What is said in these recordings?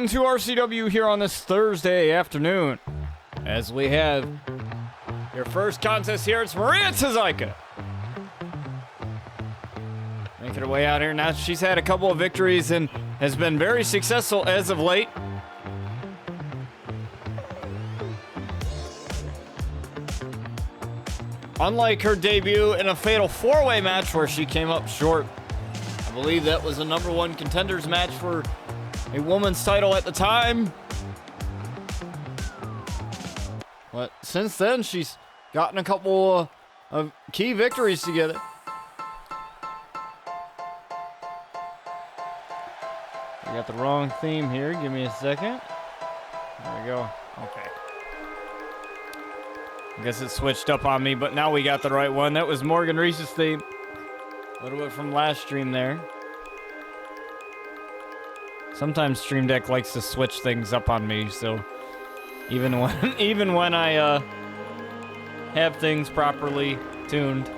on to RCW here on this Thursday afternoon, as we have your first contest here. It's Maria Czajka making her way out here. Now she's had a couple of victories and has been very successful as of late. Unlike her debut in a fatal four-way match where she came up short. I believe that was a #1 contenders match for a woman's title at the time. But since then, she's gotten a couple of key victories together. I got the wrong theme here. Give me a second. There we go. Okay. I guess it switched up on me, but now we got the right one. That was Morgan Reese's theme. A little bit from last stream there. Sometimes Stream Deck likes to switch things up on me, so even when I have things properly tuned.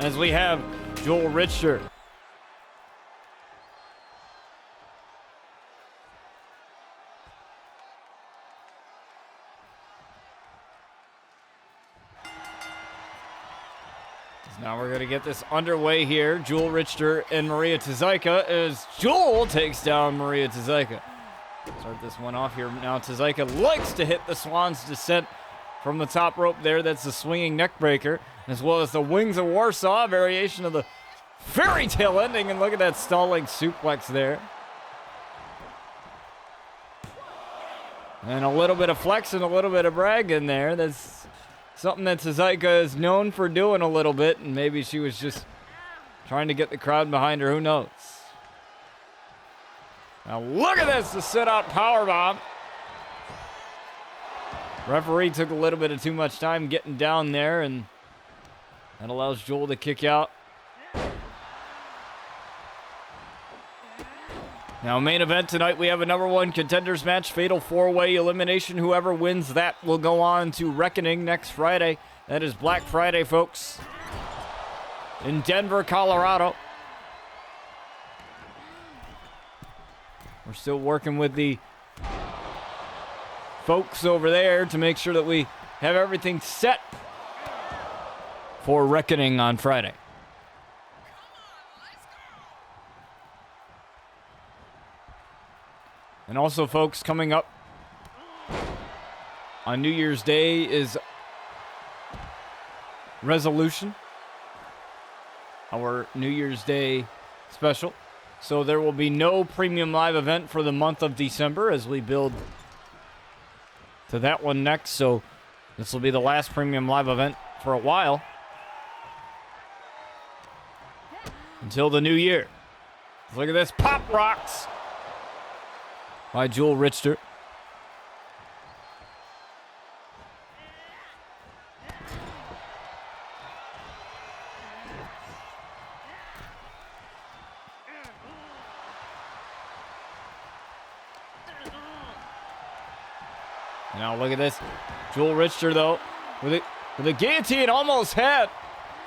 As we have Jewel Richter. Now we're going to get this underway here. Jewel Richter and Maria Czajka as Jewel takes down Maria Czajka. Start this one off here. Now Czajka likes to hit the Swan's Descent from the top rope there. That's the swinging neck breaker, as well as the Wings of Warsaw, a variation of the fairy tale ending. And look at that stalling suplex there. And a little bit of flex and a little bit of brag in there. That's something that Czajka is known for doing a little bit, and maybe she was just trying to get the crowd behind her. Who knows? Now look at this, the sit-out powerbomb. Referee took a little bit of too much time getting down there, and that allows Jewel to kick out. Now, main event tonight, we have a #1 contenders match, fatal four-way elimination. Whoever wins that will go on to Reckoning next Friday. That is Black Friday, folks, in Denver, Colorado. We're still working with the folks over there to make sure that we have everything set for Reckoning on Friday. And also, folks, coming up on New Year's Day is Resolution, our New Year's Day special. So there will be no premium live event for the month of December as we build to that one next. So this will be the last premium live event for a while until the new year. Look at this, Pop Rocks by Jewel Richter. Now look at this. Jewel Richter, though, with a guillotine, almost had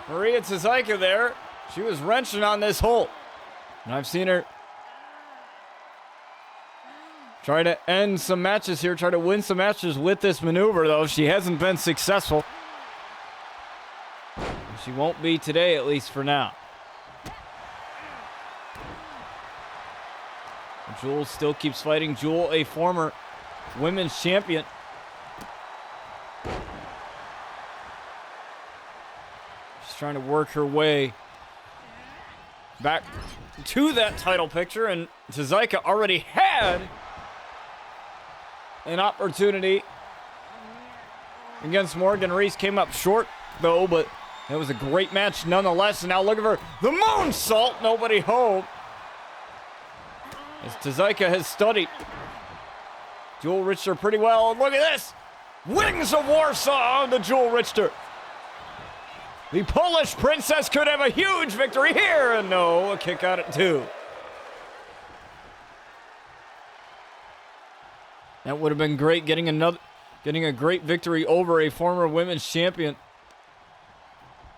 Maria Czajka there. She was wrenching on this hole. And I've seen her try to end some matches here, try to win some matches with this maneuver, though. She hasn't been successful. She won't be today, at least for now. Jewel still keeps fighting. Jewel, a former women's champion. She's trying to work her way back to that title picture, and Czajka already had an opportunity against Morgan Reese. Came up short, though, but it was a great match nonetheless. And now look at her, the moonsault, nobody home. As Czajka has studied Jewel Richter pretty well. And look at this, Wings of Warsaw on the Jewel Richter. The Polish princess could have a huge victory here, and no, a kick out at 2. That would have been great, getting a great victory over a former women's champion.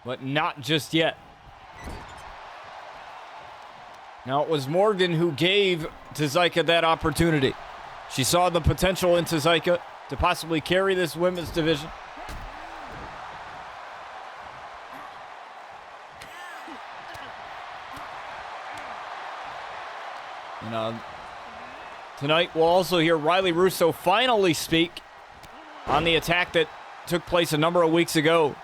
But not just yet. Now it was Morgan who gave Czajka that opportunity. She saw the potential in Czajka to possibly carry this women's division. And tonight we'll also hear Riley Russo finally speak on the attack that took place a number of weeks ago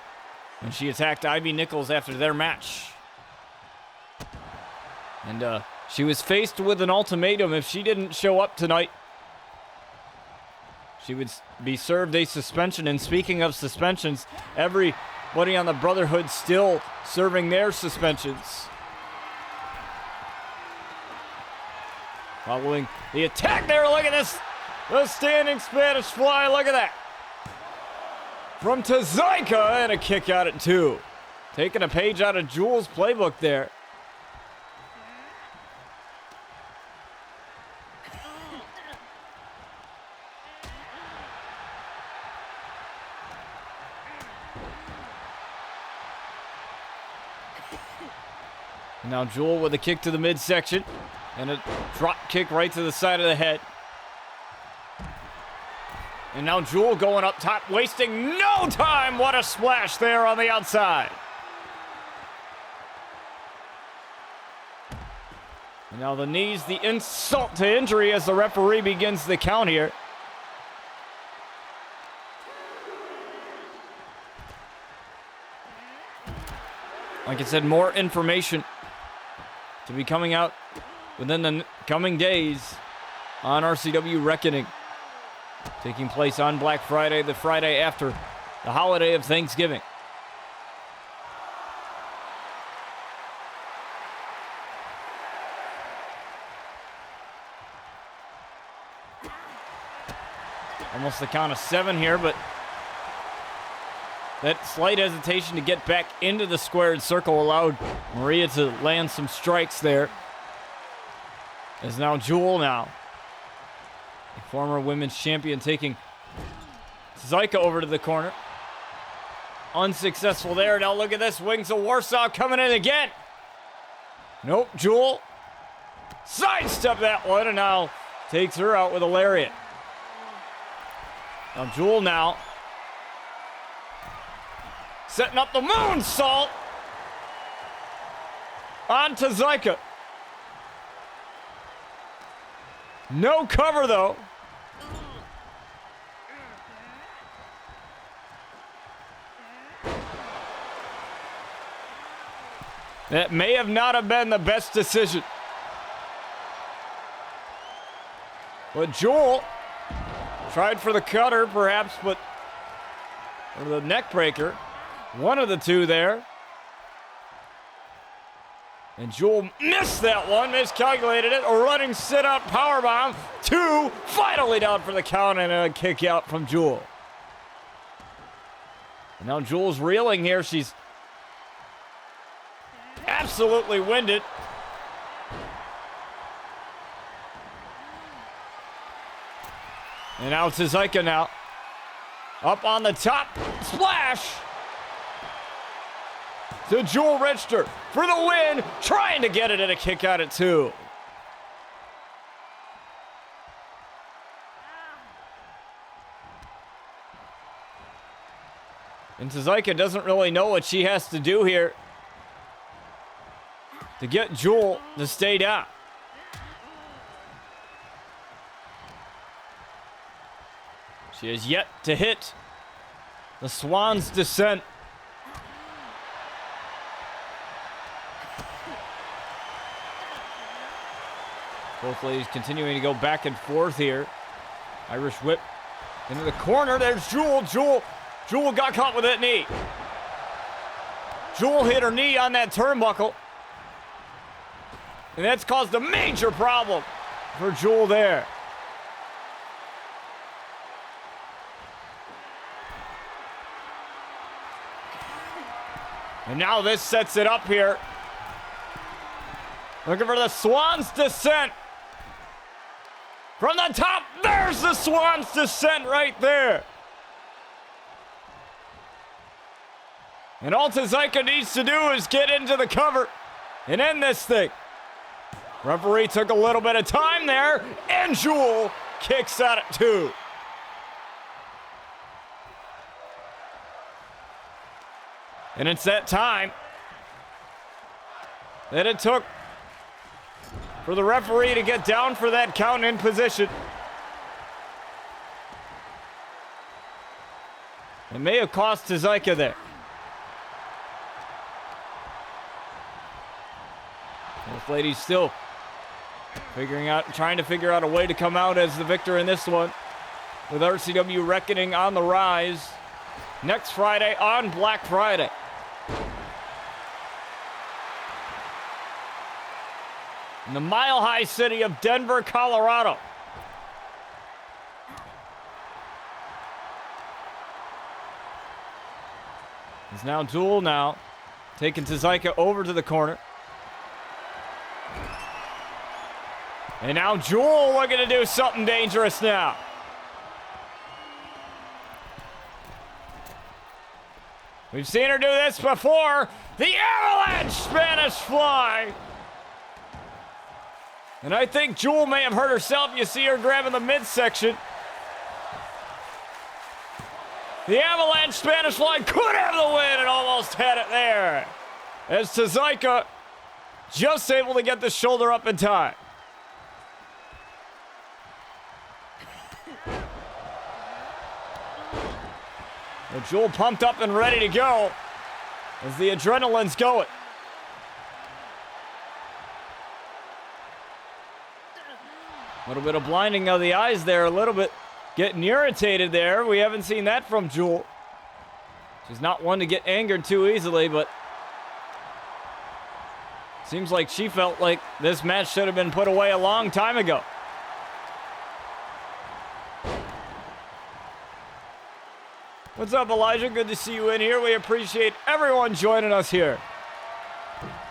when she attacked Ivy Nichols after their match. And she was faced with an ultimatum. If she didn't show up tonight, she would be served a suspension. And speaking of suspensions, everybody on the Brotherhood still serving their suspensions. Following the attack there, look at this. The standing Spanish fly, look at that. From Czajka, and a kick out at 2. Taking a page out of Jewel's playbook there. Now Jewel with a kick to the midsection and a drop kick right to the side of the head. And now Jewel going up top, wasting no time. What a splash there on the outside. And now the knees, the insult to injury as the referee begins the count here. Like I said, more information to be coming out within the coming days on RCW Reckoning. Taking place on Black Friday, the Friday after the holiday of Thanksgiving. Almost the count of 7 here, but that slight hesitation to get back into the squared circle allowed Maria to land some strikes there. As now Jewel a former women's champion, taking Czajka over to the corner. Unsuccessful there. Now look at this. Wings of Warsaw coming in again. Nope, Jewel sidestep that one and now takes her out with a lariat. Now Jewel setting up the moonsault on Czajka. No cover though. That may have not have been the best decision. But Jewel tried for the cutter perhaps, or the neck breaker. One of the two there. And Jewel missed that one, miscalculated it. A running sit-out powerbomb. 2, finally down for the count and a kick out from Jewel. And now Jewel's reeling here. She's absolutely winded. And now Czajka up on the top. Splash! To Jewel Richter for the win, trying to get it at a kick out at 2. And Czajka doesn't really know what she has to do here to get Jewel to stay down. She has yet to hit the Swan's Descent. Both ladies continuing to go back and forth here. Irish whip into the corner. There's Jewel. Jewel got caught with that knee. Jewel hit her knee on that turnbuckle. And that's caused a major problem for Jewel there. And now this sets it up here. Looking for the Swan's Descent. From the top, there's the Swan's descent right there. And all Czajka needs to do is get into the cover and end this thing. Referee took a little bit of time there, and Jewel kicks out at 2. And it's that time that it took for the referee to get down for that count in position. It may have cost Czajka there. Both ladies still trying to figure out a way to come out as the victor in this one. With RCW Reckoning on the rise next Friday on Black Friday. In the mile-high city of Denver, Colorado. It's now Jewel taking Czajka over to the corner. And now Jewel looking to do something dangerous now. We've seen her do this before. The avalanche Spanish fly. And I think Jewel may have hurt herself. You see her grabbing the midsection. The avalanche Spanish fly could have the win and almost had it there. As Czajka just able to get the shoulder up in time. Well, Jewel pumped up and ready to go as the adrenaline's going. A little bit of blinding of the eyes there, a little bit getting irritated there. We haven't seen that from Jewel. She's not one to get angered too easily, but seems like she felt like this match should have been put away a long time ago. What's up, Elijah? Good to see you in here. We appreciate everyone joining us here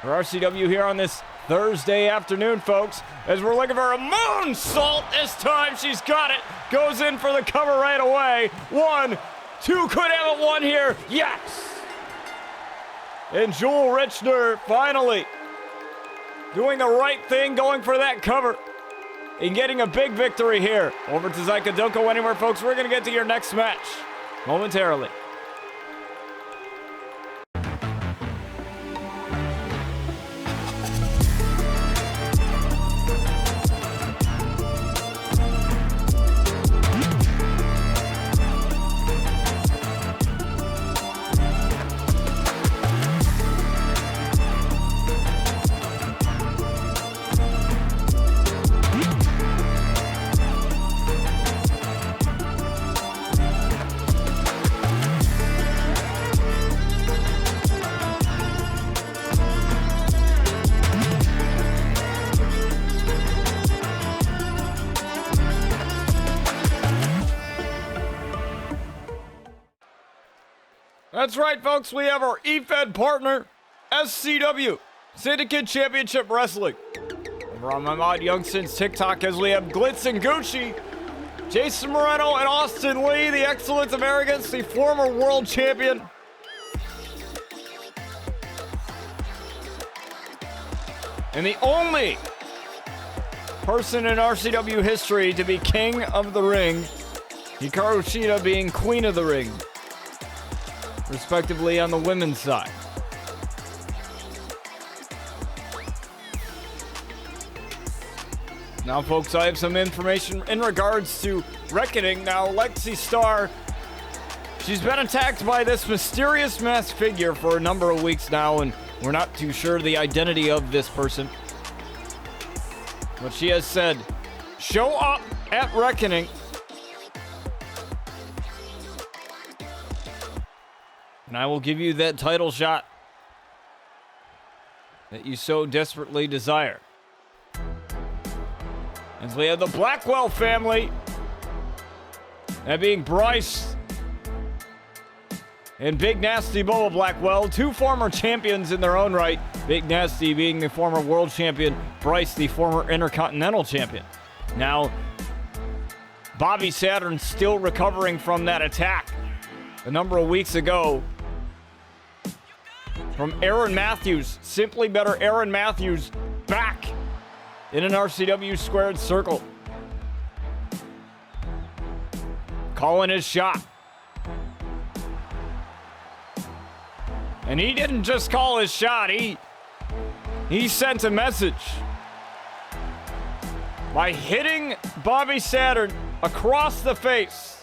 for RCW here on this Thursday afternoon, folks, as we're looking for a moonsault this time. She's got it. Goes in for the cover right away. 1, 2, could have it one here. Yes! And Jewel Richter finally doing the right thing, going for that cover and getting a big victory here over to Czajka. Don't go anywhere, folks. We're going to get to your next match momentarily. That's right, folks. We have our EFED partner, SCW, Syndicate Championship Wrestling. Over on my mod Youngson's TikTok, as we have Glitz N Gucci, Jayson Moreno and Austin Lee, the Excellence of Arrogance, the former world champion. And the only person in RCW history to be king of the ring, Hikaru Shida being queen of the ring, respectively on the women's side. Now, folks, I have some information in regards to Reckoning. Now, Lexi Starr, she's been attacked by this mysterious masked figure for a number of weeks now, and we're not too sure the identity of this person. But she has said, show up at Reckoning and I will give you that title shot that you so desperately desire. As we have the Blackwell family, that being Bryce and Big Nasty Bubba Blackwell, two former champions in their own right. Big Nasty being the former world champion, Bryce the former Intercontinental champion. Now, Bobby Saturn still recovering from that attack a number of weeks ago from Aaron Matthews. Simply better Aaron Matthews back in an RCW squared circle. Calling his shot. And he didn't just call his shot, he sent a message by hitting Bobby Saturn across the face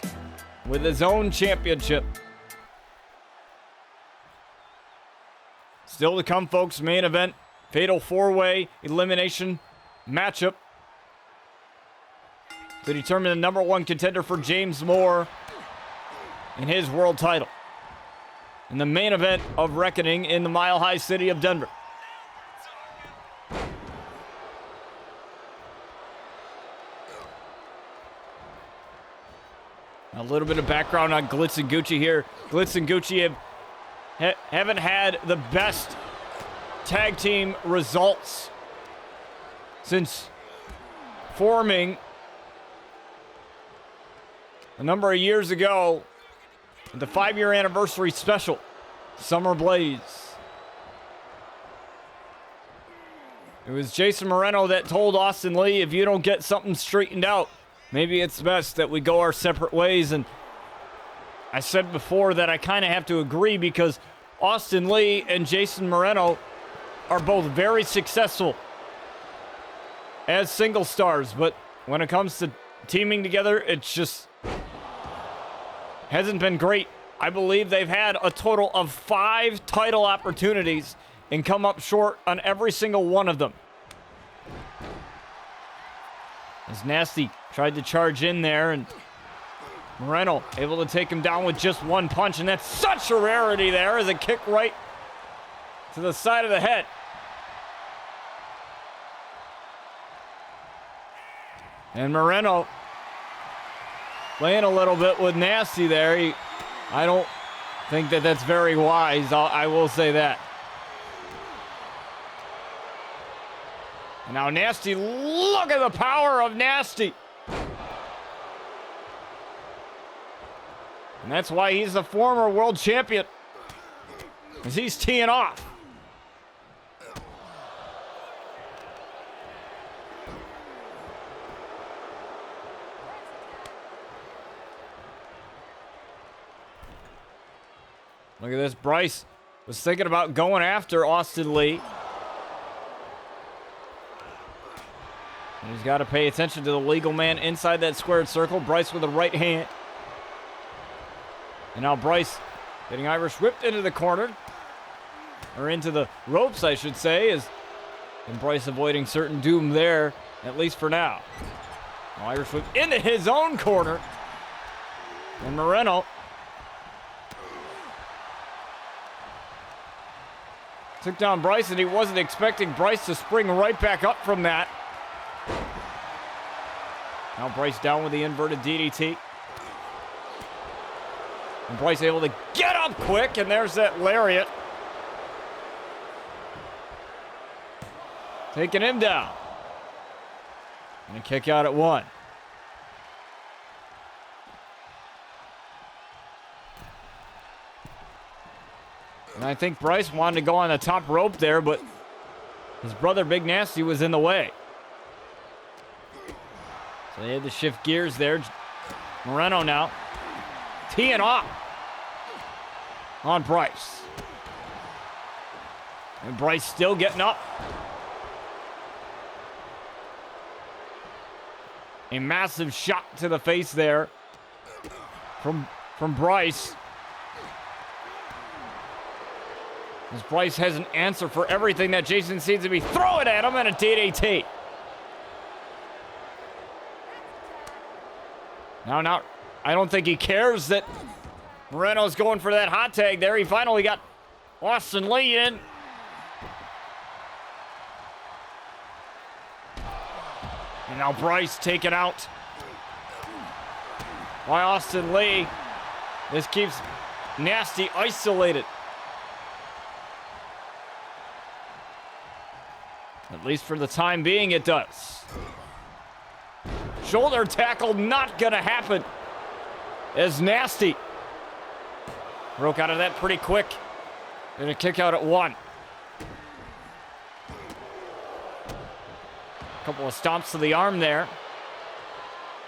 with his own championship. Still to come, folks, main event, fatal four-way elimination matchup to determine the number one contender for James Moore in his world title in the main event of Reckoning in the Mile High city of Denver. A little bit of background on Glitz N Gucci here. Glitz N Gucci haven't had the best tag team results since forming a number of years ago at the 5-year anniversary special, Summer Blaze. It was Jayson Moreno that told Austin Lee, if you don't get something straightened out, maybe it's best that we go our separate ways. And I said before that I kind of have to agree, because Austin Lee and Jayson Moreno are both very successful as single stars, but when it comes to teaming together, it's just hasn't been great. I believe they've had a total of 5 title opportunities and come up short on every single one of them. As Nasty tried to charge in there, and Moreno able to take him down with just one punch, and that's such a rarity there as a kick right to the side of the head. And Moreno playing a little bit with Nasty there. I don't think that that's very wise. I will say that. And now Nasty, look at the power of Nasty. And that's why he's the former world champion, as he's teeing off. Look at this. Bryce was thinking about going after Austin Lee. And he's got to pay attention to the legal man inside that squared circle. Bryce with the right hand. And now Bryce getting Irish whipped into the corner. Or into the ropes, I should say. And Bryce avoiding certain doom there, at least for now. Now Irish whip into his own corner. And Moreno took down Bryce, and he wasn't expecting Bryce to spring right back up from that. Now Bryce down with the inverted DDT. And Bryce able to get up quick, and there's that lariat. Taking him down. And a kick out at 1. And I think Bryce wanted to go on the top rope there, but his brother Big Nasty was in the way. So they had to shift gears there. Moreno now teeing off on Bryce. And Bryce still getting up. A massive shot to the face there from Bryce. As Bryce has an answer for everything that Jayson seems to be throwing at him, and a DDT. Now, I don't think he cares that Moreno's going for that hot tag there. He finally got Austin Lee in. And now Bryce taken out by Austin Lee. This keeps Nasty isolated. At least for the time being, it does. Shoulder tackle not gonna happen. As Nasty broke out of that pretty quick. And a kick out at 1. Couple of stomps to the arm there.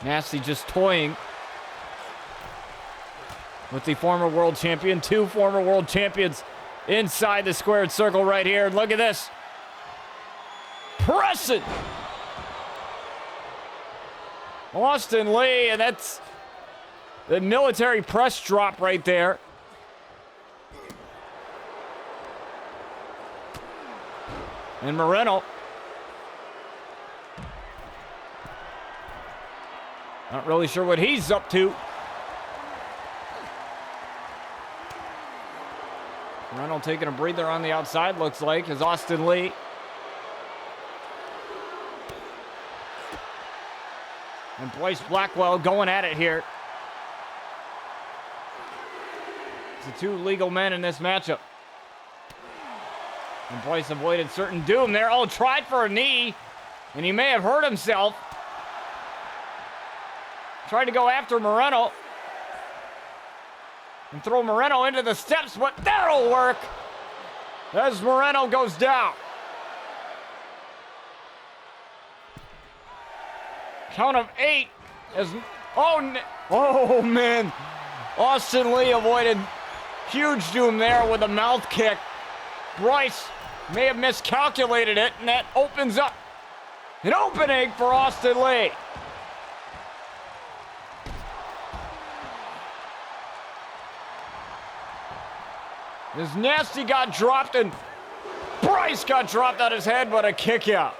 Nasty just toying with the former world champion. 2 former world champions inside the squared circle right here. Look at this. Pressing Austin Lee, and that's the military press drop right there. And Moreno, not really sure what he's up to. Moreno taking a breather on the outside, looks like, as Austin Lee. And Bryce Blackwell going at it here. It's the 2 legal men in this matchup. And Bryce avoided certain doom there. Oh, tried for a knee, and he may have hurt himself. Tried to go after Moreno. And throw Moreno into the steps, but that'll work as Moreno goes down. Count of 8 as, oh man. Austin Lee avoided huge doom there with a mouth kick. Bryce may have miscalculated it, and that opens up an opening for Austin Lee. As Nasty got dropped and Bryce got dropped on his head, but a kick out.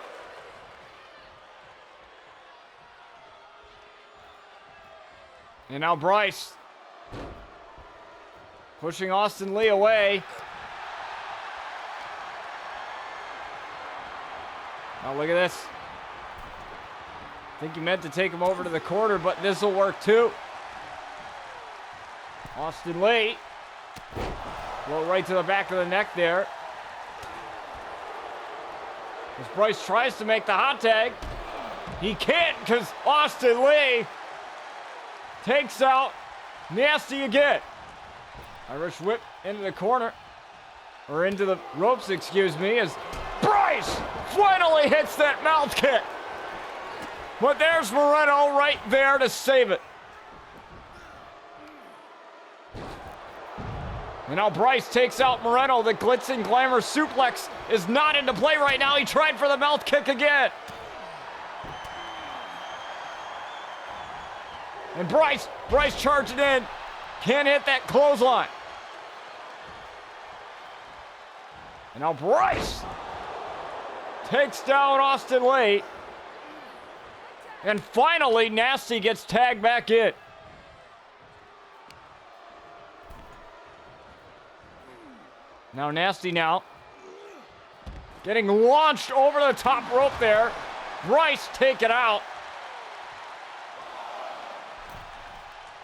And now Bryce pushing Austin Lee away. Now look at this. I think he meant to take him over to the corner, but this will work too. Austin Lee. Blow right to the back of the neck there. As Bryce tries to make the hot tag, he can't because Austin Lee takes out Nasty again. Irish whip into the corner, or into the ropes, excuse me, as Bryce finally hits that mouth kick. But there's Moreno right there to save it. And now Bryce takes out Moreno. The Glitz and Glamour suplex is not into play right now. He tried for the mouth kick again. And Bryce charging in. Can't hit that clothesline. And now Bryce takes down Austin Lee. And finally, Nasty gets tagged back in. Now Nasty getting launched over the top rope there. Bryce take it out.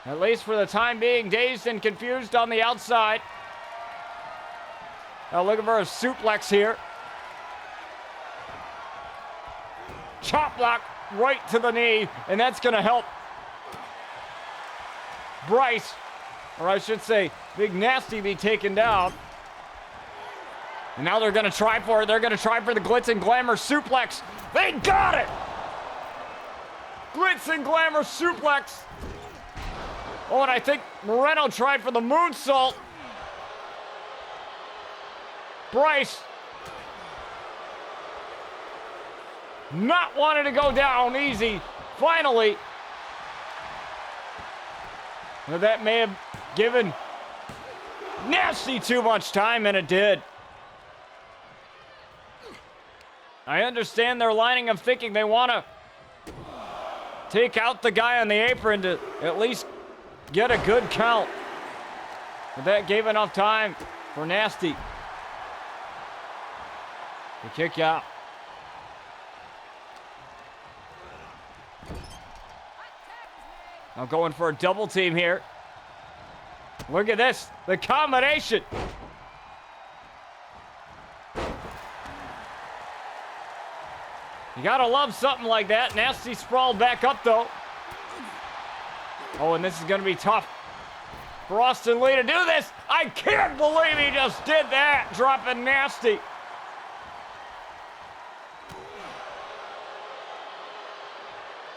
At least for the time being, dazed and confused on the outside. Now looking for a suplex here. Chop block right to the knee, and that's going to help Bryce, or I should say Big Nasty, be taken down. And now they're going to try for it. They're going to try for the Glitz and Glamour suplex. They got it! Glitz and Glamour suplex. Oh, and I think Moreno tried for the moonsault. Bryce not wanting to go down easy. Finally. Now that may have given Nasty too much time, and it did. I understand their lining of thinking. They want to take out the guy on the apron to at least get a good count. But that gave enough time for Nasty to kick out. Now going for a double team here. Look at this, the combination. He You gotta love something like that. Nasty sprawled back up, though. Oh, and this is gonna be tough for Austin Lee to do this. I can't believe he just did that, dropping Nasty.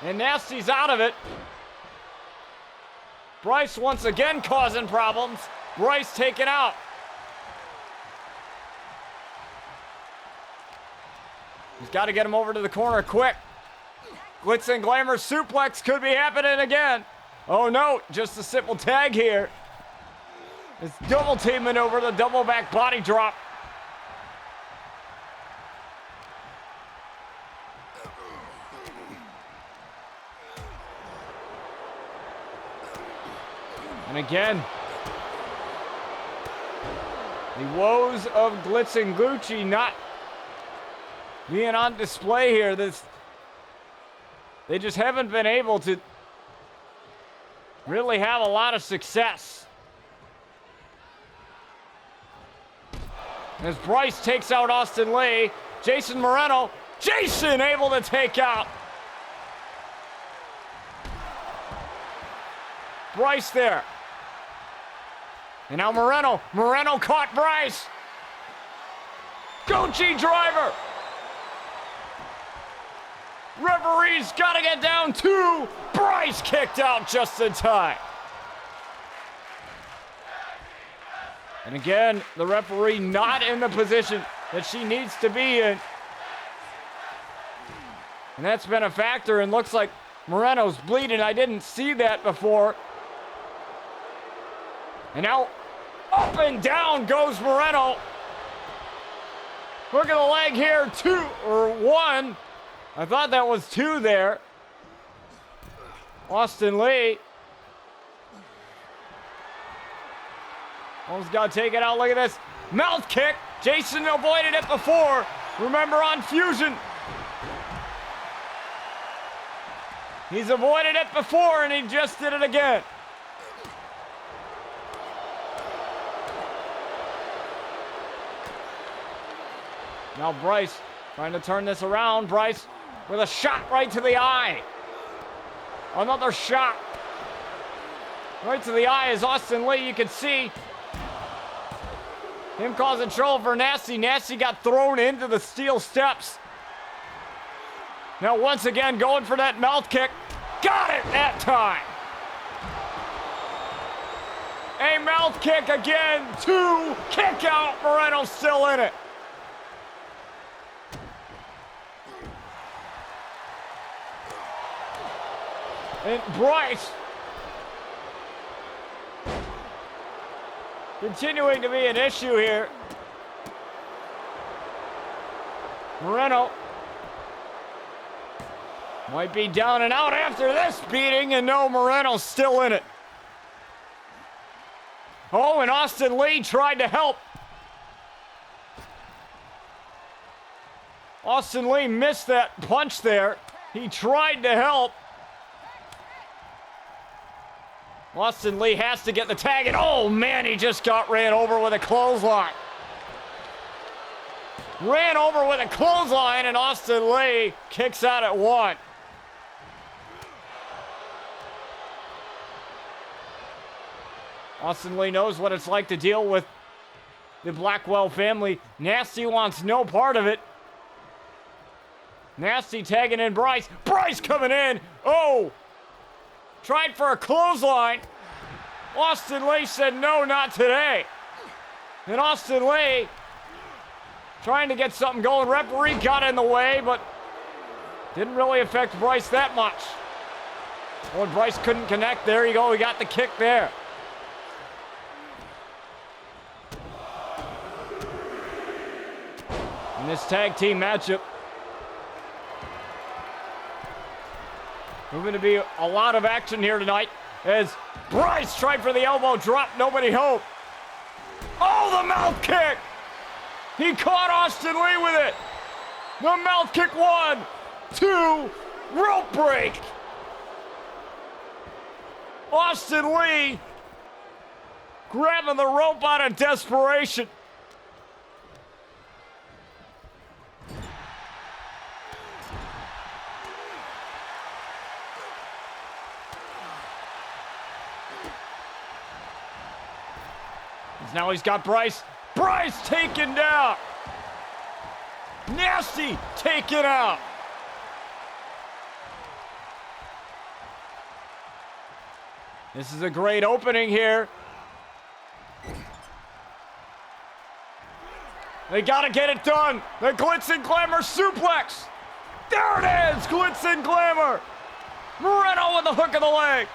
And Nasty's out of it. Bryce once again causing problems. Bryce taken out. He's got to get him over to the corner quick. Glitz and Glamour suplex could be happening again. Oh no, just a simple tag here. It's double teaming over the double back body drop. And again, the woes of Glitz N Gucci not being on display here. They just haven't been able to really have a lot of success. As Bryce takes out Austin Lee, Jayson Moreno, Jayson able to take out Bryce there. And now Moreno caught Bryce. Gucci driver. Referee's got to get down 2. Bryce kicked out just in time. And again, the referee not in the position that she needs to be in. And that's been a factor, and looks like Moreno's bleeding. I didn't see that before. And now, up and down goes Moreno. Look at the leg here, 1. I thought that was 2 there. Austin Lee. Almost got to take it out. Look at this. Mouth kick. Jayson avoided it before. Remember on Fusion. He's avoided it before, and he just did it again. Now Bryce trying to turn this around. Bryce with a shot right to the eye. Another shot right to the eye as Austin Lee, you can see him causing trouble for Nasty. Nasty got thrown into the steel steps. Now once again going for that mouth kick. Got it that time. A mouth kick again. 2. Kick out. Moreno's still in it. And Bryce continuing to be an issue here. Moreno might be down and out after this beating, and no, Moreno's still in it. Oh, and Austin Lee tried to help. Austin Lee missed that punch there. He tried to help. Austin Lee has to get the tag, and oh man, he just got ran over with a clothesline. Ran over with a clothesline, and Austin Lee kicks out at 1. Austin Lee knows what it's like to deal with the Blackwell family. Nasty wants no part of it. Nasty tagging in Bryce. Bryce coming in. Oh! Tried for a clothesline. Austin Lee said, no, not today. And Austin Lee trying to get something going. Referee got in the way, but didn't really affect Bryce that much. Oh, and Bryce couldn't connect. There you go. He got the kick there. In this tag team matchup, moving to be a lot of action here tonight as Bryce tried for the elbow drop, nobody home. Oh, the mouth kick! He caught Austin Lee with it. The mouth kick 1, 2, rope break. Austin Lee grabbing the rope out of desperation. Now he's got Bryce. Bryce taken down. Nasty taken out. This is a great opening here. They gotta get it done. The Glitz and Glamour suplex. There it is, Glitz and Glamour. Moreno with the hook of the leg.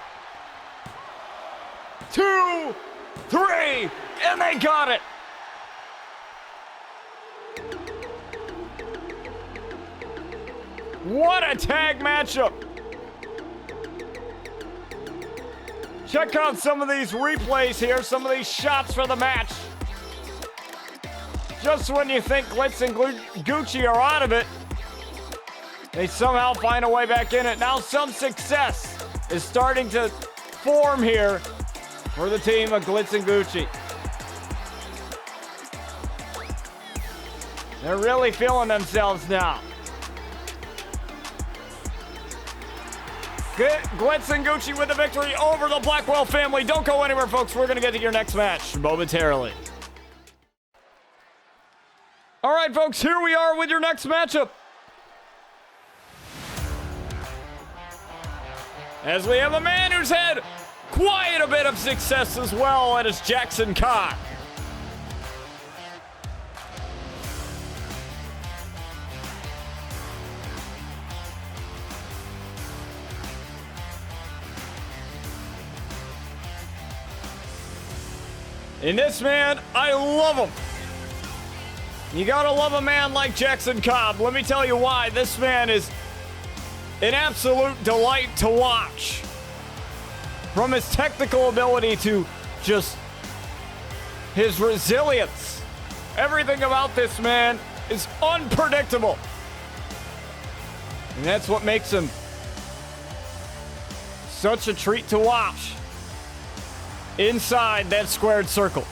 2, 3, and they got it. What a tag matchup. Check out some of these replays here, some of these shots for the match. Just when you think Glitz and Gucci are out of it, they somehow find a way back in it. Now some success is starting to form here for the team of Glitz and Gucci. They're really feeling themselves now. Glitz and Gucci with the victory over the Blackwell family. Don't go anywhere, folks. We're going to get to your next match momentarily. All right, folks, here we are with your next matchup. As we have a man who's had quite a bit of success as well, and it's Jackson Cobb. And this man, I love him. You gotta love a man like Jackson Cobb. Let me tell you why. This man is an absolute delight to watch. From his technical ability to just his resilience. Everything about this man is unpredictable. And that's what makes him such a treat to watch inside that squared circle.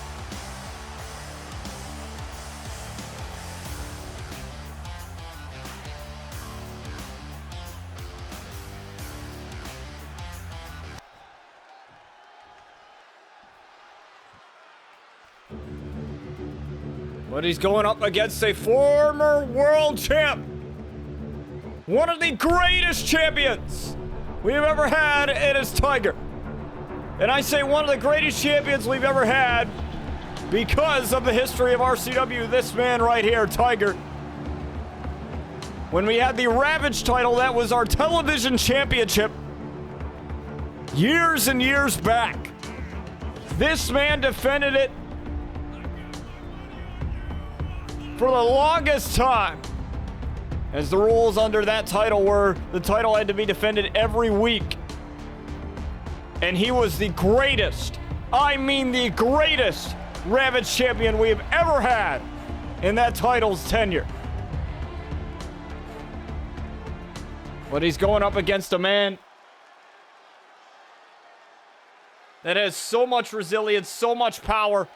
But he's going up against a former world champ. One of the greatest champions we've ever had, it is Tiger. And I say one of the greatest champions we've ever had because of the history of RCW. This man right here, Tiger. When we had the Ravage title, that was our television championship years and years back. This man defended it for the longest time, as the rules under that title were the title had to be defended every week. And he was the greatest, I mean the greatest Ravage champion we have ever had in that title's tenure. But he's going up against a man that has so much resilience, so much power.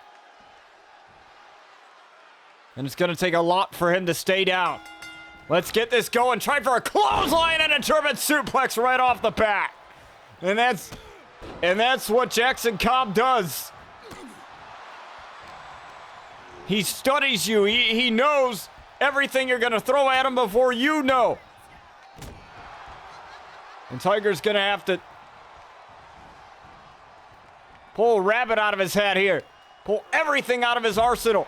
And it's going to take a lot for him to stay down. Let's get this going. Try for a clothesline and a German suplex right off the bat. And that's what Jackson Cobb does. He studies you. He knows everything you're going to throw at him before you know. And Tiger's going to have to pull a rabbit out of his hat here. Pull everything out of his arsenal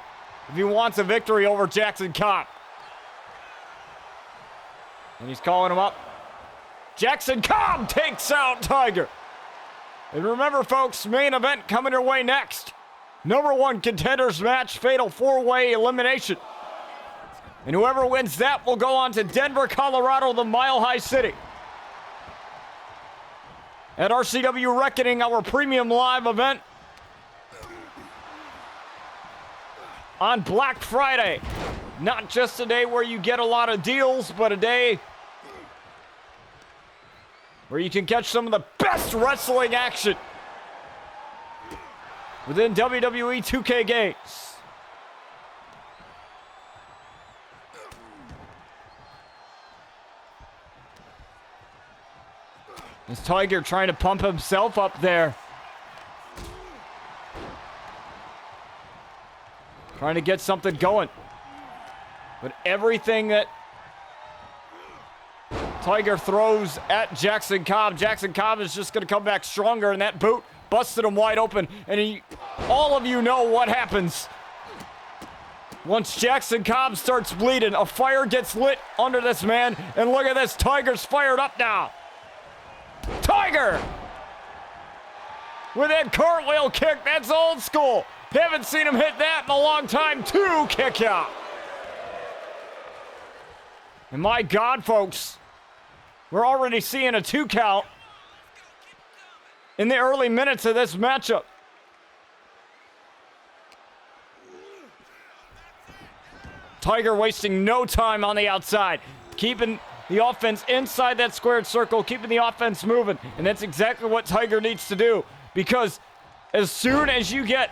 if he wants a victory over Jackson Cobb. And he's calling him up. Jackson Cobb takes out Tiger. And remember, folks, main event coming your way next. #1 contenders match, fatal 4-way elimination. And whoever wins that will go on to Denver, Colorado, the Mile High City. At RCW Reckoning, our premium live event on Black Friday. Not just a day where you get a lot of deals, but a day where you can catch some of the best wrestling action within WWE 2K games. Is Tiger trying to pump himself up there? Trying to get something going. But everything that Tiger throws at Jackson Cobb is just going to come back stronger, and that boot busted him wide open. And all of you know what happens. Once Jackson Cobb starts bleeding, a fire gets lit under this man. And look at this, Tiger's fired up now. Tiger! With that cartwheel kick, that's old school. Haven't seen him hit that in a long time. 2 kick out. And my God, folks, we're already seeing a 2 count in the early minutes of this matchup. Tiger wasting no time on the outside, keeping the offense inside that squared circle, keeping the offense moving. And that's exactly what Tiger needs to do, because as soon as you get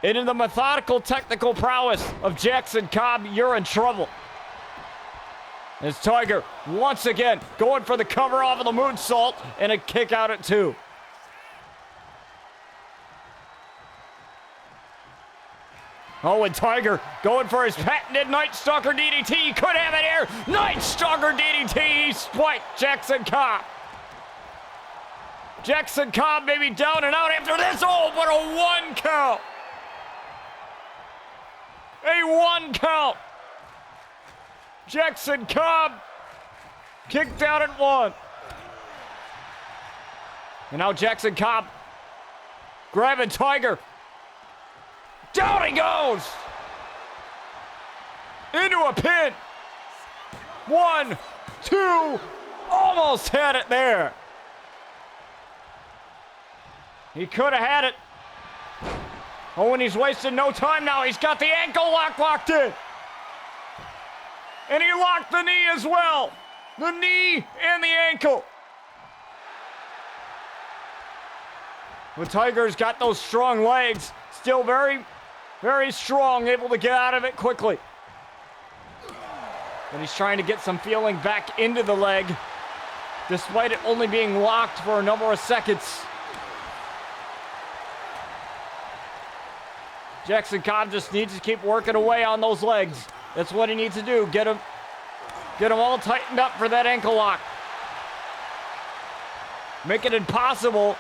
into the methodical technical prowess of Jackson Cobb, you're in trouble. As Tiger, once again, going for the cover off of the moonsault and a kick out at 2. Oh, and Tiger going for his patented Night Stalker DDT. He could have it here. Night Stalker DDT. He spiked Jackson Cobb. Jackson Cobb maybe down and out after this. Oh, what a 1 count. A 1 count. Jackson Cobb kicked out at 1. And now Jackson Cobb grabbing Tiger. Down he goes. Into a pin. 1, 2. Almost had it there. He could have had it. Oh, and he's wasted no time now. He's got the ankle lock locked in. And he locked the knee as well. The knee and the ankle. But Tiger's got those strong legs. Still very, very strong. Able to get out of it quickly. And he's trying to get some feeling back into the leg, despite it only being locked for a number of seconds. Jackson Cobb just needs to keep working away on those legs. That's what he needs to do. Get him all tightened up for that ankle lock. Make it impossible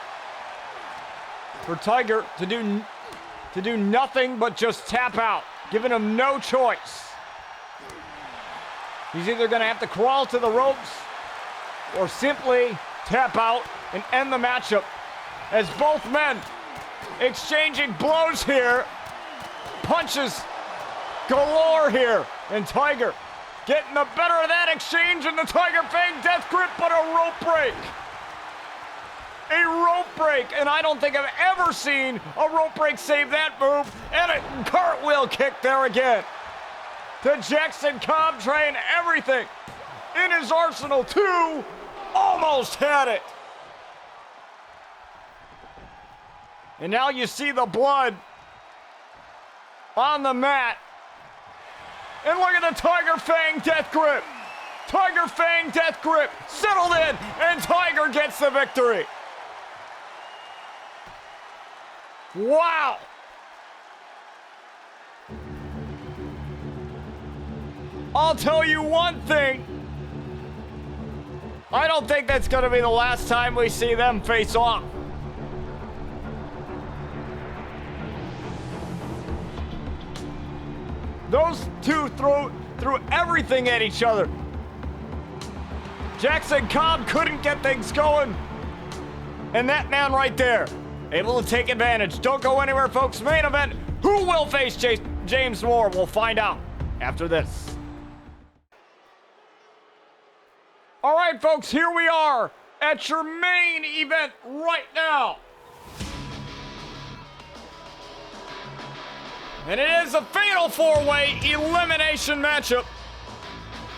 for Tiger to do nothing but just tap out, giving him no choice. He's either going to have to crawl to the ropes or simply tap out and end the matchup, as both men exchanging blows here. Punches galore here, and Tiger getting the better of that exchange in the Tiger Fang death grip, but a rope break. A rope break, and I don't think I've ever seen a rope break save that move, and a cartwheel kick there again. To Jackson Cobb trying everything in his arsenal. 2, almost had it. And now you see the blood on the mat. And look at the Tiger Fang death grip. Tiger Fang death grip settled in, and Tiger gets the victory. Wow. I'll tell you one thing. I don't think that's going to be the last time we see them face off. Those two threw everything at each other. Jackson Cobb couldn't get things going. And that man right there, able to take advantage. Don't go anywhere, folks. Main event, who will face James Moore? We'll find out after this. All right, folks, here we are at your main event right now. And it is a fatal 4-way elimination matchup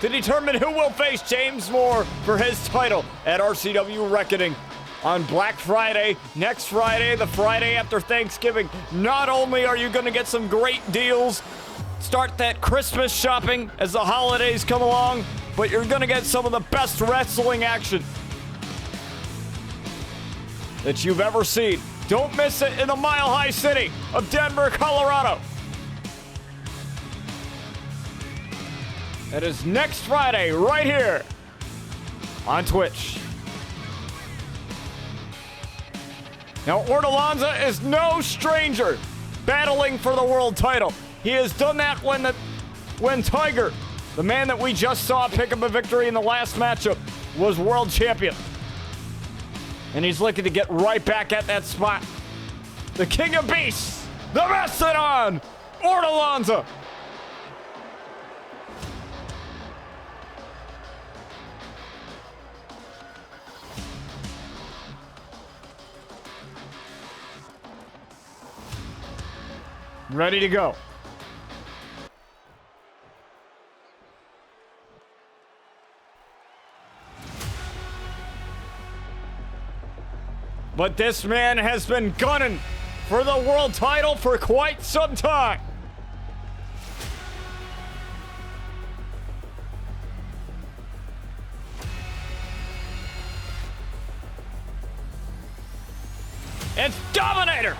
to determine who will face James Moore for his title at RCW Reckoning on Black Friday, next Friday, the Friday after Thanksgiving. Not only are you going to get some great deals, start that Christmas shopping as the holidays come along, but you're going to get some of the best wrestling action that you've ever seen. Don't miss it in the Mile High City of Denver, Colorado. That is next Friday, right here on Twitch. Now, Ortolaza is no stranger battling for the world title. He has done that when Tiger, the man that we just saw pick up a victory in the last matchup, was world champion. And he's looking to get right back at that spot. The King of Beasts, the Mastodon, Ortolaza. Ready to go. But this man has been gunning for the world title for quite some time. It's Dominator.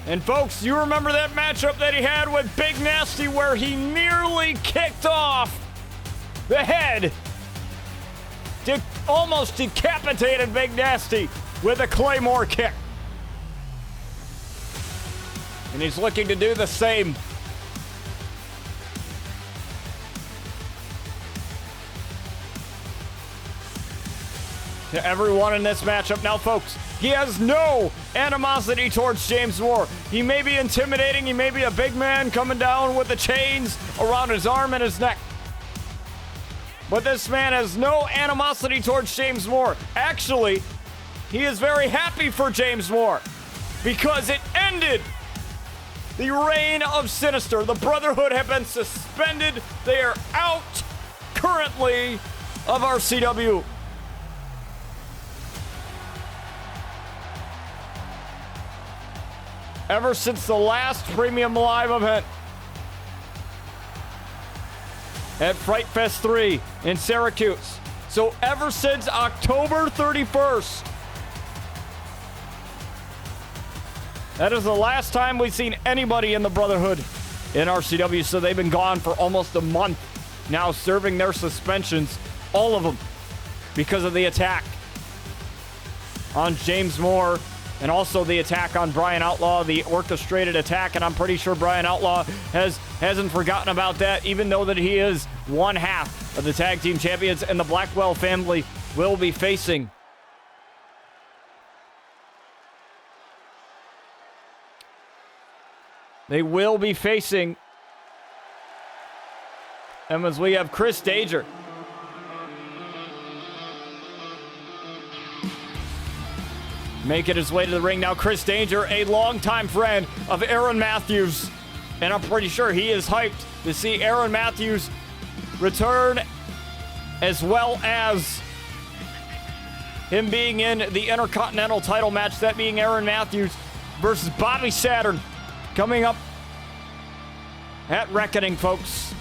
And folks, you remember that matchup that he had with Big Nasty where he nearly kicked off the head, almost decapitated Big Nasty with a Claymore kick. And he's looking to do the same. To everyone in this matchup. Now, folks, he has no animosity towards James Moore. He may be intimidating. He may be a big man coming down with the chains around his arm and his neck. But this man has no animosity towards James Moore. Actually, he is very happy for James Moore because it ended the reign of Sinister. The Brotherhood have been suspended. They are out currently of RCW. Ever since the last Premium Live event at Fright Fest 3 in Syracuse. So ever since October 31st, that is the last time we've seen anybody in the Brotherhood in RCW. So they've been gone for almost a month now, serving their suspensions, all of them, because of the attack on James Moore. And also the attack on Brian Outlaw, the orchestrated attack. And I'm pretty sure Brian Outlaw hasn't forgotten about that, even though that he is one half of the tag team champions. And the Blackwell family will be facing and as we have Chris Danger. Making his way to the ring now. Chris Danger, a longtime friend of Aaron Matthews. And I'm pretty sure he is hyped to see Aaron Matthews return, as well as him being in the Intercontinental title match, that being Aaron Matthews versus Bobby Saturn, coming up at Reckoning, folks,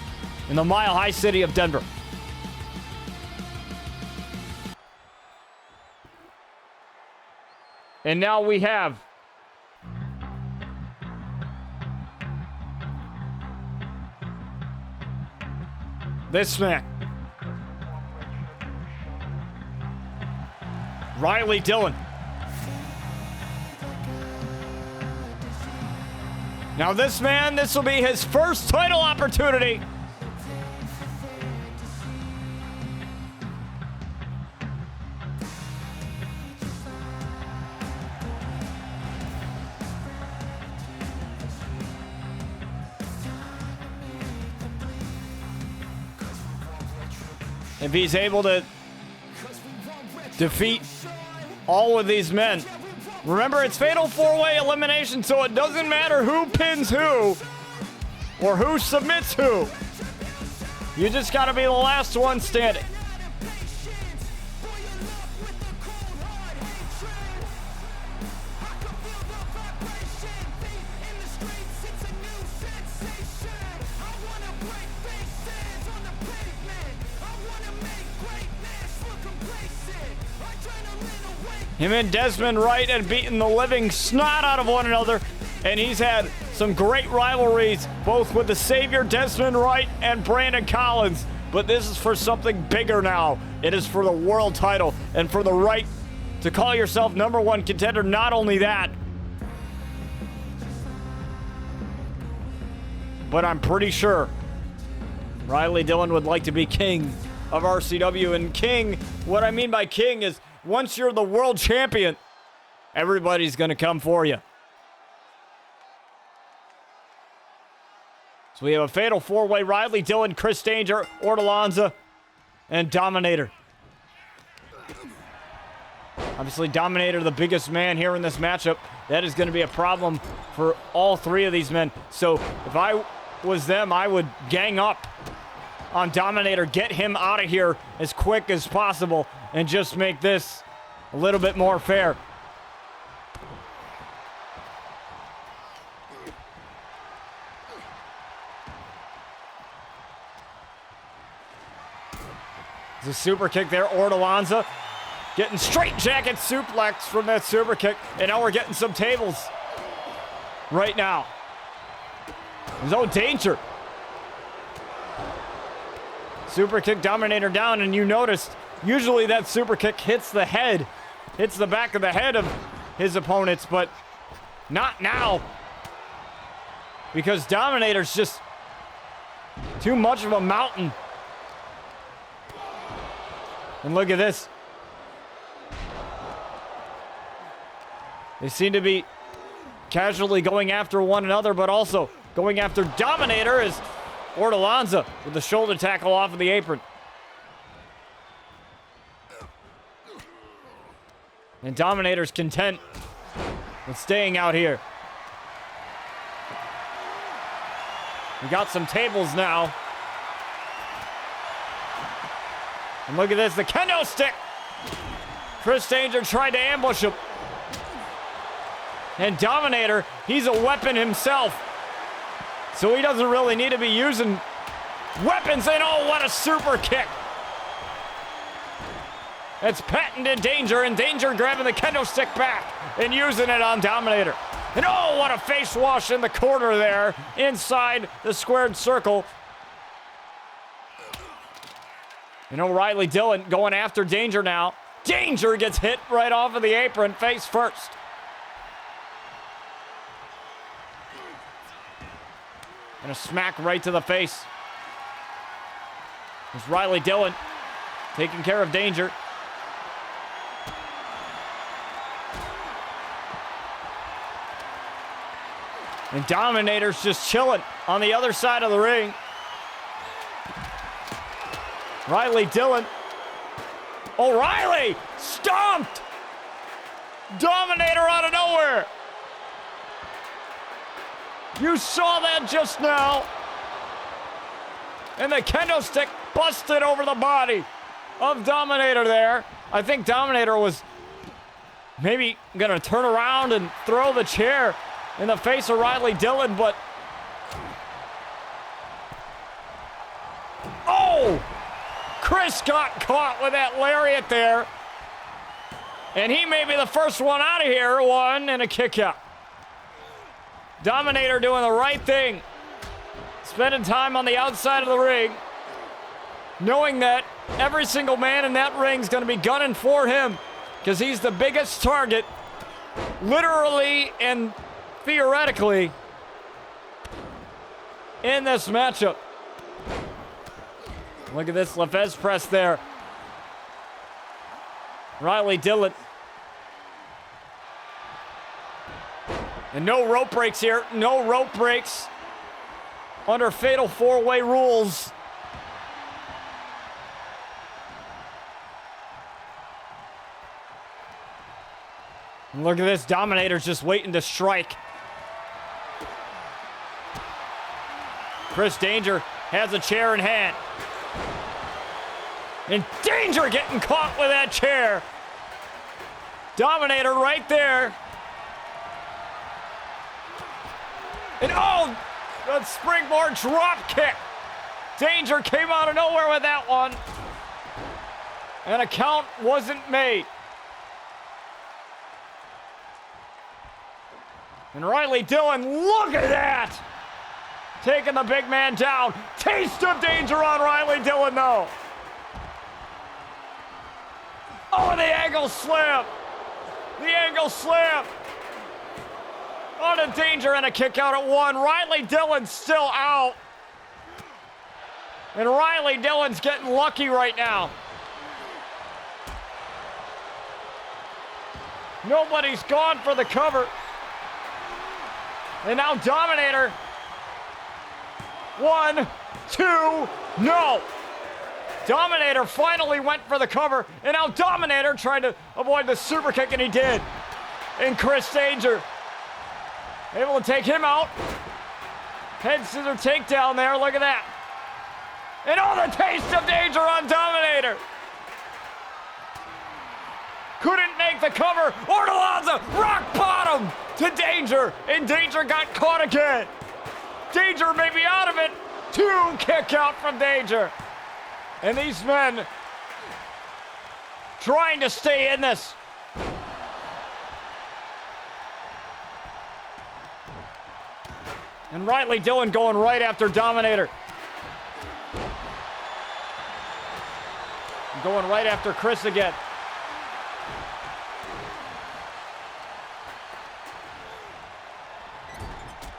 in the Mile High city of Denver. And now we have this man, Riley Dillion. Now this man, this will be his first title opportunity. If he's able to defeat all of these men. Remember, it's fatal 4-way elimination, so it doesn't matter who pins who or who submits who. You just got to be the last one standing. Him and Desmond Wright had beaten the living snot out of one another, and he's had some great rivalries, both with the Savior Desmond Wright and Brandon Collins. But this is for something bigger now. It is for the world title and for the right to call yourself #1 contender. Not only that, but I'm pretty sure Riley Dillion would like to be king of RCW. And king, what I mean by king is once you're the world champion, everybody's going to come for you. So we have a fatal four-way: Riley Dillion, Chris Danger, Ortolaza, and Dominator. Obviously, Dominator, the biggest man here in this matchup. That is going to be a problem for all three of these men. So if I was them, I would gang up on Dominator, get him out of here as quick as possible, and just make this a little bit more fair. There's a super kick there. Ortolaza getting straight jacket suplex from that super kick. And now we're getting some tables right now. There's no danger. Super kick, Dominator down, and you noticed usually that super kick hits the head, hits the back of the head of his opponents, but not now. Because Dominator's just too much of a mountain. And look at this. They seem to be casually going after one another, but also going after Dominator as Ortolaza with the shoulder tackle off of the apron. And Dominator's content with staying out here. We got some tables now. And look at this, the kendo stick. Chris Danger tried to ambush him. And Dominator, he's a weapon himself. So he doesn't really need to be using weapons. And oh, what a super kick. That's patented Danger, and Danger grabbing the kendo stick back and using it on Dominator. And oh, what a face wash in the corner there, inside the squared circle. You know, Riley Dillion going after Danger now. Danger gets hit right off of the apron, face first. And a smack right to the face. There's Riley Dillion taking care of Danger. And Dominator's just chilling on the other side of the ring. Riley Dillion. O'Reilly stomped Dominator out of nowhere. You saw that just now. And the kendo stick busted over the body of Dominator there. I think Dominator was maybe going to turn around and throw the chair in the face of Riley Dillion, but... Oh! Chris got caught with that lariat there. And he may be the first one out of here. One and a kick out. Dominator doing the right thing. Spending time on the outside of the ring. Knowing that every single man in that ring is going to be gunning for him. Because he's the biggest target. Literally and theoretically. In this matchup. Look at this Lefez press there. Riley Dillion. And no rope breaks here. No rope breaks under fatal four-way rules. And look at this. Dominator's just waiting to strike. Chris Danger has a chair in hand. And Danger getting caught with that chair. Dominator right there. And oh, the springboard drop kick. Danger came out of nowhere with that one. And a count wasn't made. And Riley Dillion, look at that! Taking the big man down. Taste of danger on Riley Dillion, though. Oh, the angle slam. The angle slam. Oh, the danger and a kick out at 1. Riley Dillion's still out. And Riley Dillion's getting lucky right now. Nobody's gone for the cover. And now Dominator. 1, 2, no. Dominator finally went for the cover, and now Dominator tried to avoid the super kick, and he did. And Chris Danger able to take him out. Head scissor takedown there, look at that. And oh, the taste of danger on Dominator. Couldn't make the cover. Ortolaza, rock bottom to Danger, and Danger got caught again. Danger may be out of it. 2 kick out from Danger. And these men trying to stay in this. And Riley Dillion going right after Dominator. Going right after Chris again.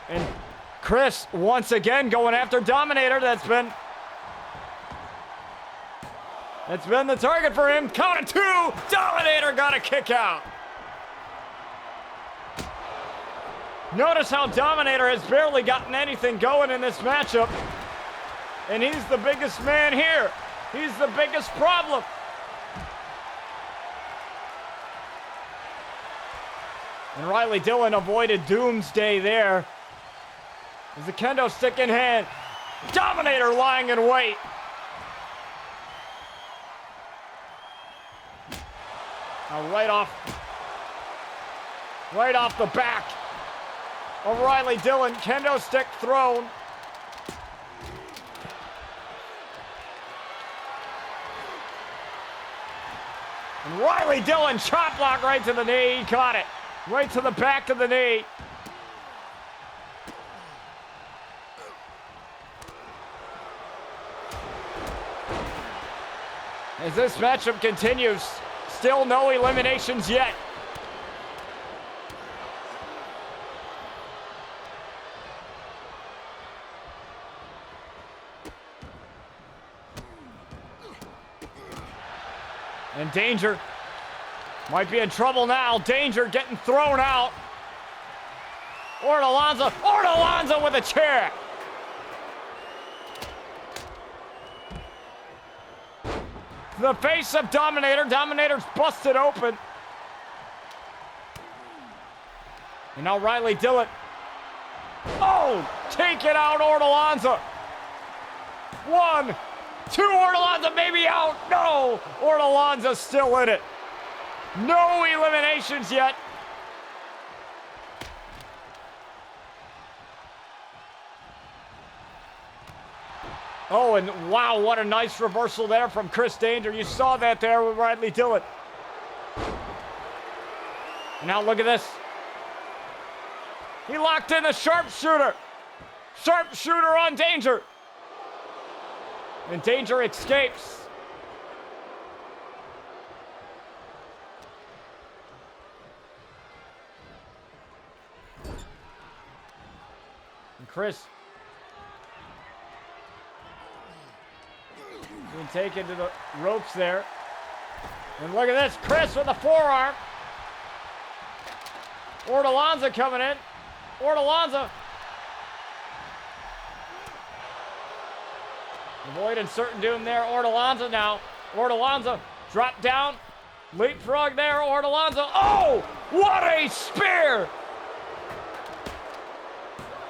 And Chris once again going after Dominator. That's been the target for him. Count of 2. Dominator got a kick out. Notice how Dominator has barely gotten anything going in this matchup. And he's the biggest man here. He's the biggest problem. And Riley Dillion avoided doomsday there. There's a kendo stick in hand. Dominator lying in wait. Now right off the back of Riley Dillion. Kendo stick thrown. And Riley Dillion chop block right to the knee. He caught it. Right to the back of the knee. As this matchup continues, still no eliminations yet. And Danger might be in trouble now. Danger getting thrown out. Ortolaza with a chair. The face of Dominator. Dominator's busted open. And now Riley Dillion. Oh, take it out, Ortolaza. 1, 2, Ortolaza maybe out. No, Ortolaza's still in it. No eliminations yet. Oh, and wow, what a nice reversal there from Chris Danger. You saw that there with Riley Dillion. And now look at this. He locked in the sharpshooter. Sharpshooter on Danger. And Danger escapes. And Chris being taken to the ropes there. And look at this, Chris with a forearm. Ortolaza coming in. Ortolaza. Avoiding certain doom there. Ortolaza now. Ortolaza drop down. Leapfrog there. Ortolaza. Oh, what a spear.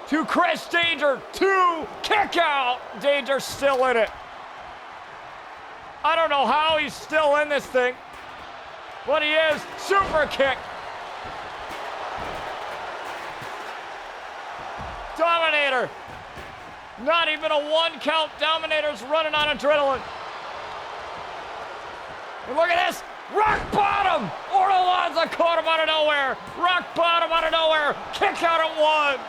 To Chris Danger. 2 kick out. Danger still in it. I don't know how he's still in this thing, but he is. Super kick. Dominator. Not even a 1 count. Dominator's running on adrenaline. And look at this. Rock bottom. Ortolaza caught him out of nowhere. Rock bottom out of nowhere. Kick out at 1.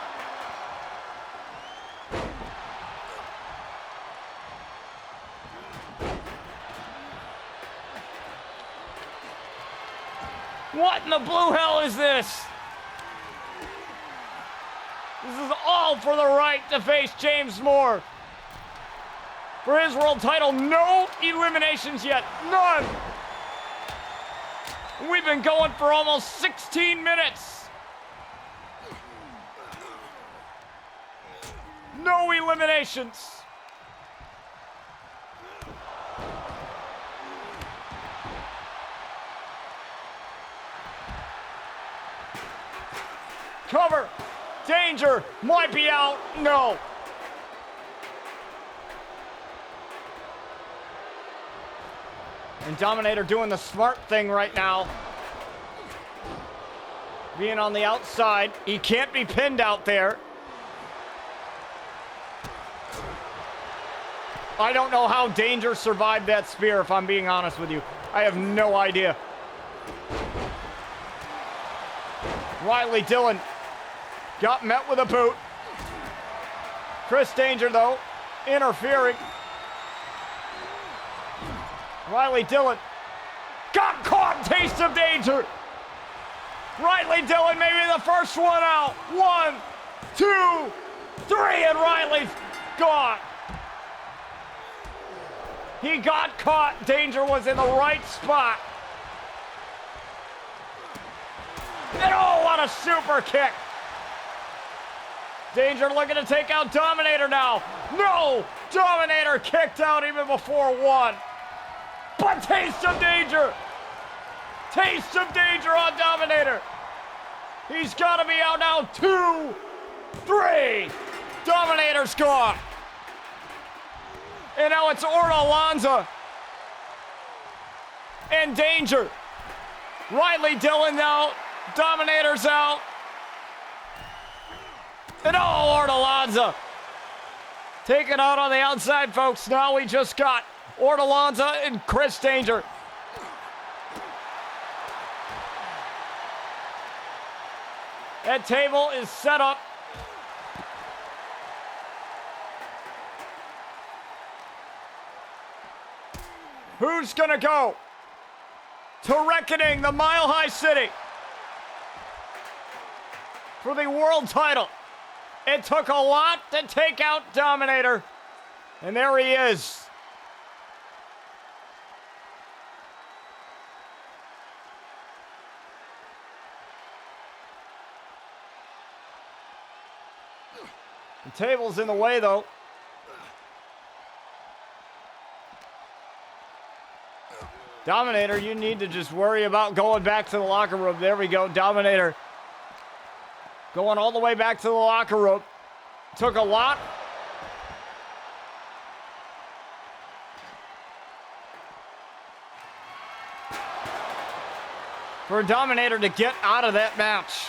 What in the blue hell is this? This is all for the right to face James Moore. For his world title, no eliminations yet. None. We've been going for almost 16 minutes. No eliminations. Cover. Danger. Might be out. No. And Dominator doing the smart thing right now. Being on the outside. He can't be pinned out there. I don't know how Danger survived that spear, if I'm being honest with you. I have no idea. Riley Dillion got met with a boot. Chris Danger, though, interfering. Riley Dillion got caught. Taste of danger. Riley Dillion maybe the first one out. 1, 2, 3, and Riley's gone. He got caught. Danger was in the right spot. And oh, what a super kick. Danger looking to take out Dominator now. No! Dominator kicked out even before 1. But taste of danger. Taste of danger on Dominator. He's got to be out now. 2, 3. Dominator's gone. And now it's Ortolaza and Danger. Riley Dillion out. Dominator's out. And oh, Ortolaza taken out on the outside, folks. Now we just got Ortolaza and Chris Danger. That table is set up. Who's gonna go to Reckoning, the Mile High City, for the world title? It took a lot to take out Dominator, and there he is. The table's in the way, though. Dominator, you need to just worry about going back to the locker room. There we go, Dominator going all the way back to the locker room. Took a lot. For Dominator to get out of that match.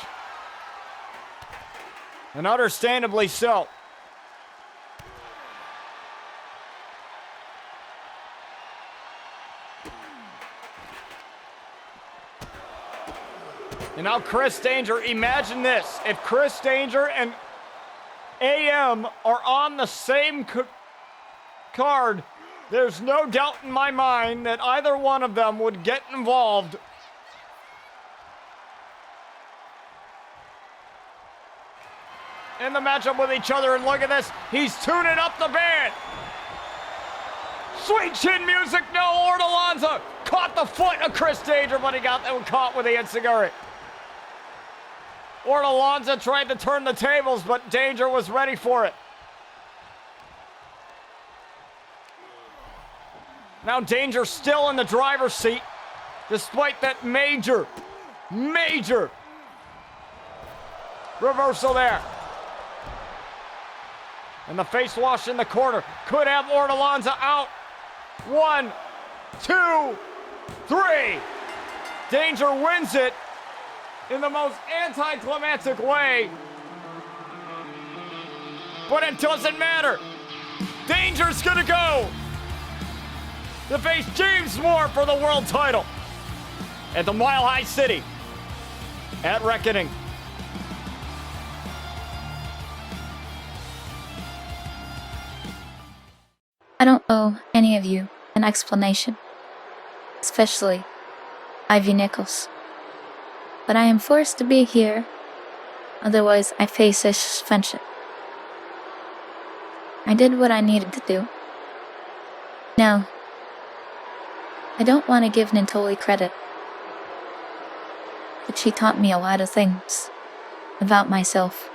And understandably so. And now Chris Danger, imagine this. If Chris Danger and AM are on the same card, there's no doubt in my mind that either one of them would get involved. In the matchup with each other, and look at this. He's tuning up the band. Sweet chin music, no. Ortolaza caught the foot of Chris Danger, but he got caught with the enziguri. Ortolaza tried to turn the tables, but Danger was ready for it. Now Danger still in the driver's seat, despite that major reversal there. And the face wash in the corner could have Ortolaza out. 1, 2, 3. Danger wins it in the most anticlimactic way. But it doesn't matter. Danger's gonna go to face James Moore for the world title at the Mile High City. at Reckoning. I don't owe any of you an explanation, especially Ivy Nichols. But I am forced to be here, otherwise I face a suspension. I did what I needed to do. Now, I don't want to give Nintoli credit, but she taught me a lot of things about myself,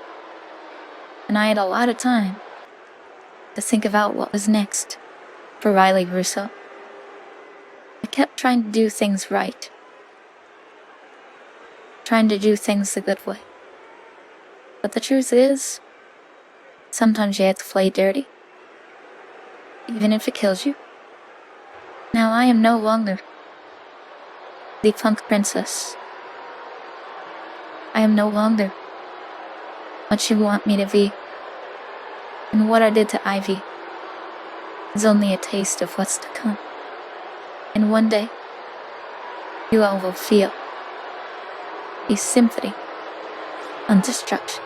and I had a lot of time to think about what was next for Riley Russo. I kept trying to do things right, trying to do things the good way. But the truth is, sometimes you have to play dirty, even if it kills you. Now I am no longer the punk princess. I am no longer what you want me to be. And what I did to Ivy is only a taste of what's to come. And one day, you all will feel the symphony on destruction.